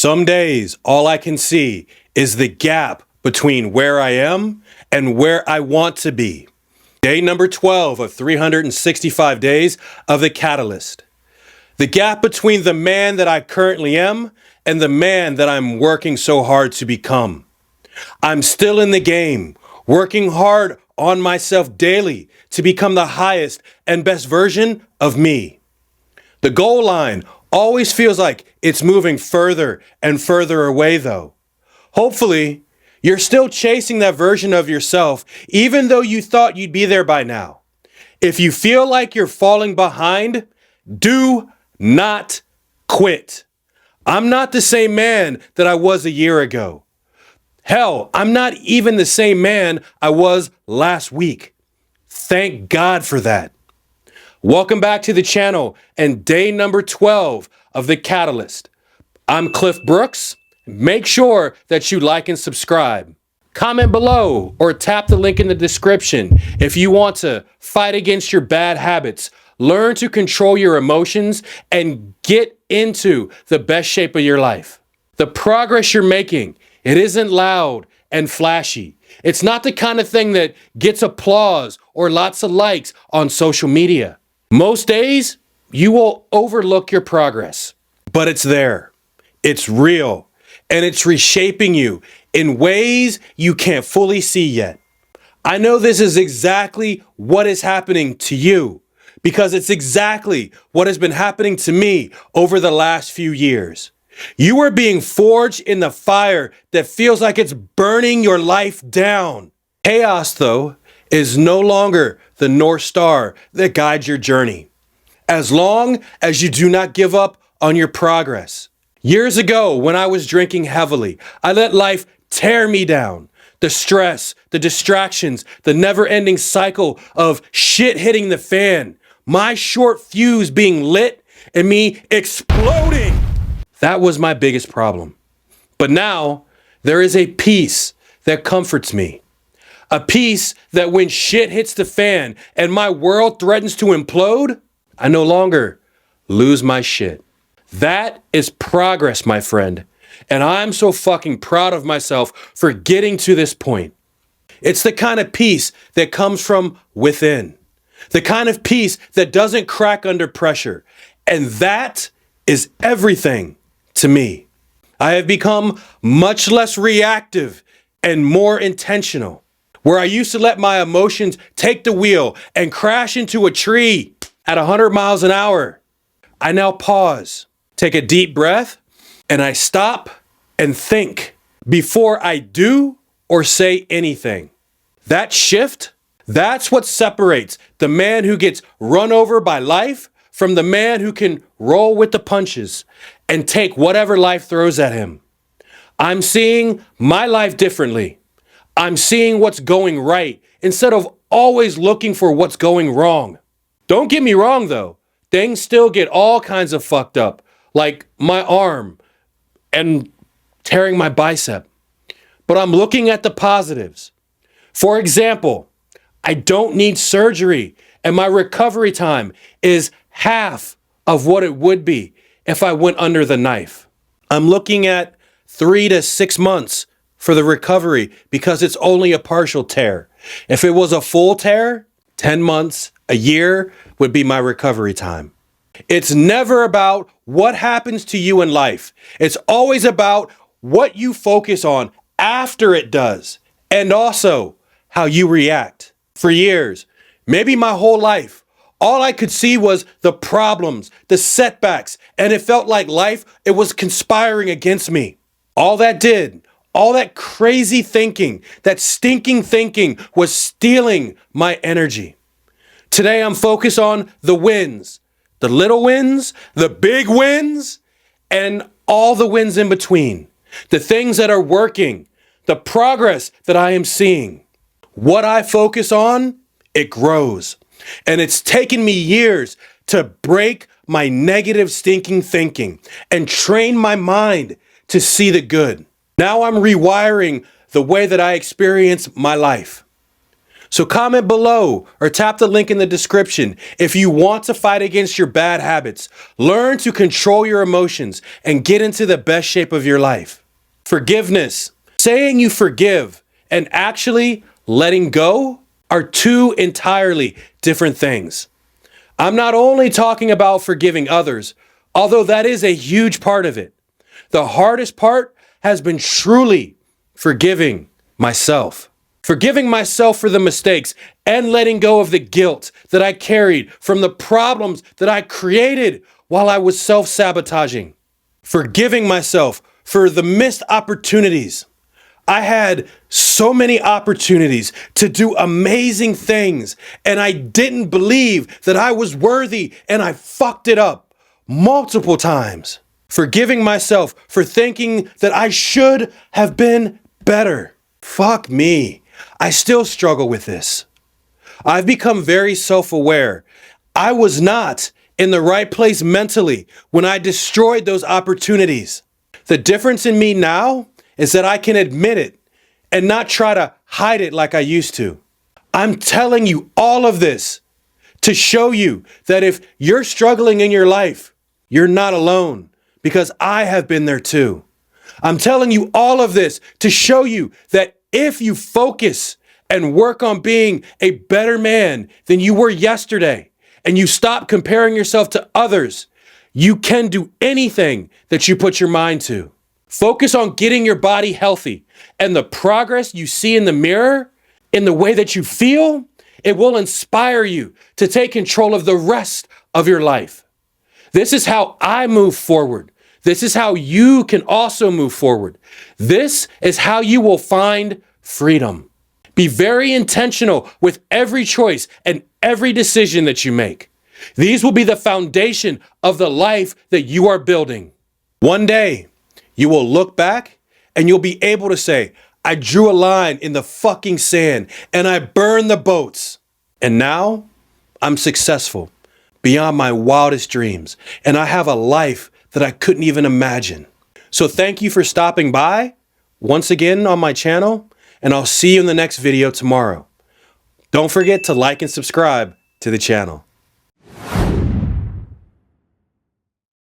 Some days, all I can see is the gap between where I am and where I want to be. Day number 12 of 365 days of the Catalyst. The gap between the man that I currently am and the man that I'm working so hard to become. I'm still in the game, working hard on myself daily to become the highest and best version of me. The goal line always feels like it's moving further and further away though. Hopefully, you're still chasing that version of yourself even though you thought you'd be there by now. If you feel like you're falling behind, do not quit. I'm not the same man that I was a year ago. Hell, I'm not even the same man I was last week. Thank God for that. Welcome back to the channel and day number 12 of the Catalyst. I'm Cliff Brooks. Make sure that you like and subscribe. Comment below or tap the link in the description if you want to fight against your bad habits, learn to control your emotions, and get into the best shape of your life. The progress you're making, it isn't loud and flashy. It's not the kind of thing that gets applause or lots of likes on social media. Most days, you will overlook your progress, but it's there. It's real, and it's reshaping you in ways you can't fully see yet. I know this is exactly what is happening to you because it's exactly what has been happening to me over the last few years. You are being forged in the fire that feels like it's burning your life down. Chaos, though, is no longer the North Star that guides your journey. As long as you do not give up on your progress. Years ago, when I was drinking heavily, I let life tear me down. The stress, the distractions, the never-ending cycle of shit hitting the fan, my short fuse being lit and me exploding. That was my biggest problem. But now, there is a peace that comforts me. A peace that when shit hits the fan and my world threatens to implode, I no longer lose my shit. That is progress, my friend. And I'm so fucking proud of myself for getting to this point. It's the kind of peace that comes from within. The kind of peace that doesn't crack under pressure. And that is everything to me. I have become much less reactive and more intentional. Where I used to let my emotions take the wheel and crash into a tree at 100 miles an hour, I now pause, take a deep breath, and I stop and think before I do or say anything. That shift, that's what separates the man who gets run over by life from the man who can roll with the punches and take whatever life throws at him. I'm seeing my life differently. I'm seeing what's going right instead of always looking for what's going wrong. Don't get me wrong though, things still get all kinds of fucked up, like my arm and tearing my bicep. But I'm looking at the positives. For example, I don't need surgery and my recovery time is half of what it would be if I went under the knife. I'm looking at 3 to 6 months for the recovery because it's only a partial tear. If it was a full tear, 10 months, a year would be my recovery time. It's never about what happens to you in life. It's always about what you focus on after it does, and also how you react. For years, maybe my whole life, all I could see was the problems, the setbacks, and it felt like life, it was conspiring against me. All that crazy thinking, that stinking thinking was stealing my energy. Today I'm focused on the wins, the little wins, the big wins, and all the wins in between. The things that are working, the progress that I am seeing. What I focus on, it grows. And it's taken me years to break my negative stinking thinking and train my mind to see the good. Now I'm rewiring the way that I experience my life. So comment below or tap the link in the description if you want to fight against your bad habits, learn to control your emotions, and get into the best shape of your life. Forgiveness. Saying you forgive and actually letting go are two entirely different things. I'm not only talking about forgiving others, although that is a huge part of it. The hardest part has been truly forgiving myself. Forgiving myself for the mistakes and letting go of the guilt that I carried from the problems that I created while I was self-sabotaging. Forgiving myself for the missed opportunities. I had so many opportunities to do amazing things, and I didn't believe that I was worthy, and I fucked it up multiple times. Forgiving myself for thinking that I should have been better. Fuck me. I still struggle with this. I've become very self-aware. I was not in the right place mentally when I destroyed those opportunities. The difference in me now is that I can admit it and not try to hide it like I used to. I'm telling you all of this to show you that if you're struggling in your life, you're not alone, because I have been there too. I'm telling you all of this to show you that if you focus and work on being a better man than you were yesterday, and you stop comparing yourself to others, you can do anything that you put your mind to. Focus on getting your body healthy, and the progress you see in the mirror, in the way that you feel, it will inspire you to take control of the rest of your life. This is how I move forward. This is how you can also move forward. This is how you will find freedom. Be very intentional with every choice and every decision that you make. These will be the foundation of the life that you are building. One day, you will look back and you'll be able to say, I drew a line in the fucking sand and I burned the boats. And now I'm successful beyond my wildest dreams, and I have a life that I couldn't even imagine. So thank you for stopping by once again on my channel, and I'll see you in the next video tomorrow. Don't forget to like and subscribe to the channel.